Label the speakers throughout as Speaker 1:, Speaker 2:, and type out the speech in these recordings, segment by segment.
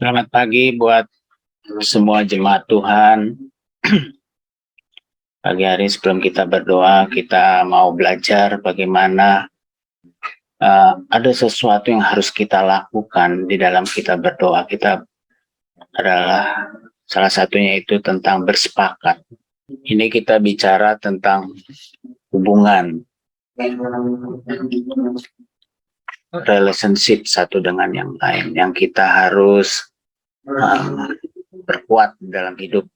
Speaker 1: Selamat pagi buat semua jemaat Tuhan. Pagi hari sebelum kita berdoa, kita mau belajar bagaimana ada sesuatu yang harus kita lakukan di dalam kita berdoa. Kita adalah salah satunya itu tentang bersepakat. Ini kita bicara tentang hubungan, relationship satu dengan yang lain, yang kita harus berkuat dalam hidup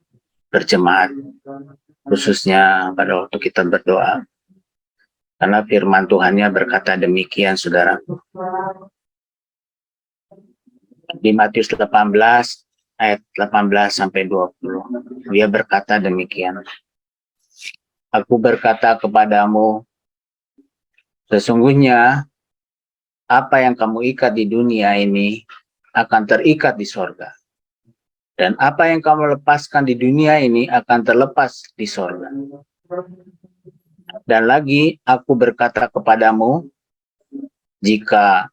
Speaker 1: berjemaat, khususnya pada waktu kita berdoa. Karena firman Tuhannya berkata demikian, saudara. Di Matius 18, ayat 18 sampai 20. Dia berkata demikian. Aku berkata kepadamu, sesungguhnya apa yang kamu ikat di dunia ini akan terikat di sorga. Dan apa yang kamu lepaskan di dunia ini akan terlepas di sorga. Dan lagi aku berkata kepadamu, jika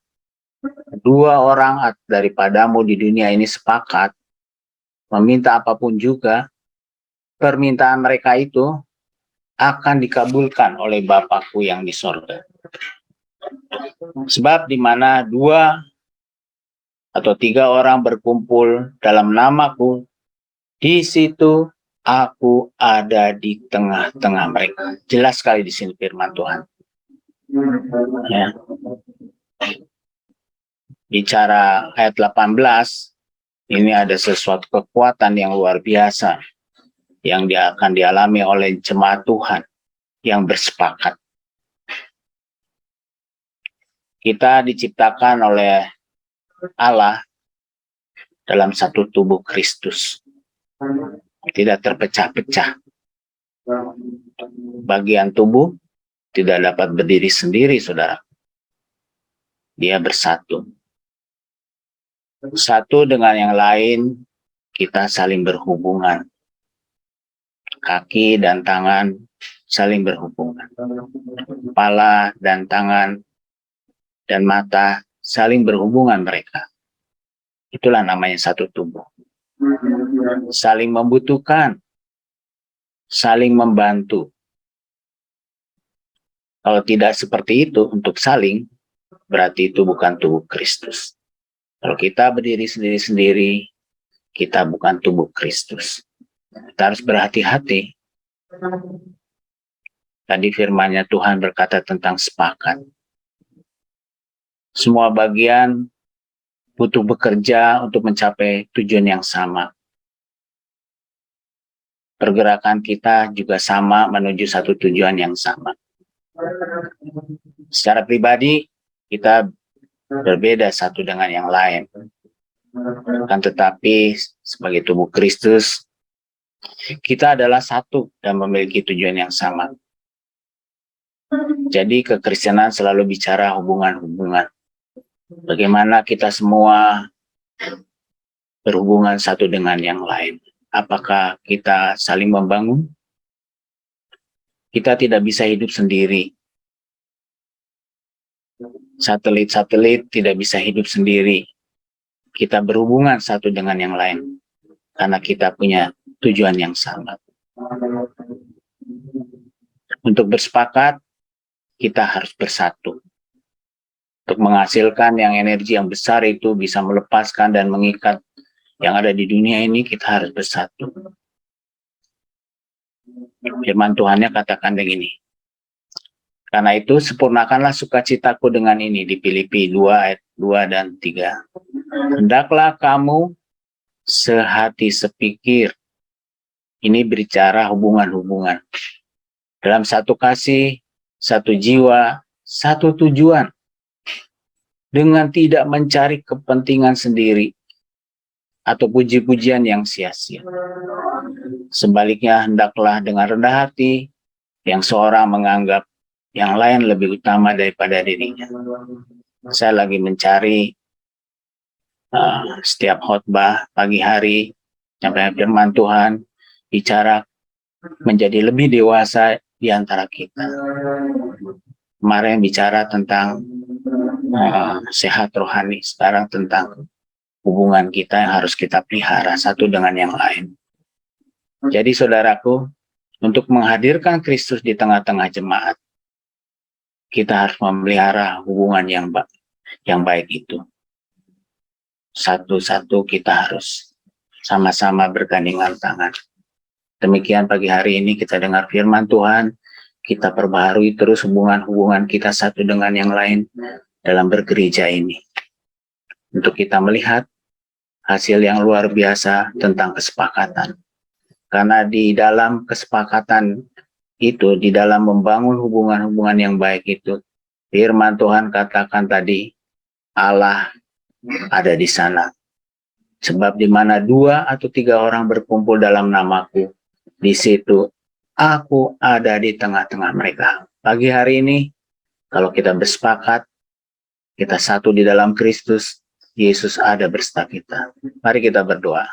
Speaker 1: dua orang daripadamu di dunia ini sepakat meminta apapun juga, permintaan mereka itu akan dikabulkan oleh Bapakku yang di sorga. Sebab di mana dua atau tiga orang berkumpul dalam namaku, di situ aku ada di tengah-tengah mereka. Jelas sekali di sini firman Tuhan. Ya. Bicara ayat 18, ini ada sesuatu kekuatan yang luar biasa yang akan dialami oleh jemaat Tuhan yang bersepakat. Kita diciptakan oleh Allah dalam satu tubuh Kristus. Tidak terpecah-pecah. Bagian tubuh tidak dapat berdiri sendiri, saudara. Dia bersatu. Satu dengan yang lain, kita saling berhubungan. Kaki dan tangan saling berhubungan. Kepala dan tangan dan mata saling berhubungan mereka. Itulah namanya satu tubuh. Saling membutuhkan, saling membantu. Kalau tidak seperti itu untuk saling, berarti itu bukan tubuh Kristus. Kalau kita berdiri sendiri-sendiri, kita bukan tubuh Kristus. Kita harus berhati-hati. Tadi firman-Nya Tuhan berkata tentang sepakat. Semua bagian butuh bekerja untuk mencapai tujuan yang sama. Pergerakan kita juga sama menuju satu tujuan yang sama. Secara pribadi, kita berbeda satu dengan yang lain. Akan tetapi, sebagai tubuh Kristus, kita adalah satu dan memiliki tujuan yang sama. Jadi, kekristenan selalu bicara hubungan-hubungan. Bagaimana kita semua berhubungan satu dengan yang lain. Apakah kita saling membangun? Kita tidak bisa hidup sendiri. Satelit-satelit tidak bisa hidup sendiri. Kita berhubungan satu dengan yang lain. Karena kita punya tujuan yang sama. Untuk bersepakat, kita harus bersatu. Untuk menghasilkan yang energi yang besar itu bisa melepaskan dan mengikat yang ada di dunia ini, kita harus bersatu. Firman Tuhannya katakan begini. Karena itu sempurnakanlah sukacitaku dengan ini di Filipi 2 ayat 2 dan 3. Hendaklah kamu sehati sepikir. Ini bicara hubungan-hubungan. Dalam satu kasih, satu jiwa, satu tujuan. Dengan tidak mencari kepentingan sendiri atau puji-pujian yang sia-sia. Sebaliknya hendaklah dengan rendah hati yang seorang menganggap yang lain lebih utama daripada dirinya. Saya lagi mencari setiap khotbah pagi hari sampai firman Tuhan bicara menjadi lebih dewasa di antara kita. Kemarin bicara tentang sehat rohani, sekarang tentang hubungan kita yang harus kita pelihara satu dengan yang lain. Jadi saudaraku, untuk menghadirkan Kristus di tengah-tengah jemaat, kita harus memelihara hubungan yang baik itu. Satu-satu kita harus sama-sama bergandengan tangan. Demikian pagi hari ini kita dengar firman Tuhan, kita perbaharui terus hubungan-hubungan kita satu dengan yang lain dalam bergereja ini. Untuk kita melihat hasil yang luar biasa tentang kesepakatan. Karena di dalam kesepakatan itu, di dalam membangun hubungan-hubungan yang baik itu, firman Tuhan katakan tadi, Allah ada di sana. Sebab di mana 2 atau 3 orang berkumpul dalam namaku, di situ aku ada di tengah-tengah mereka. Pagi hari ini, kalau kita bersepakat, kita satu di dalam Kristus, Yesus ada bersama kita. Mari kita berdoa.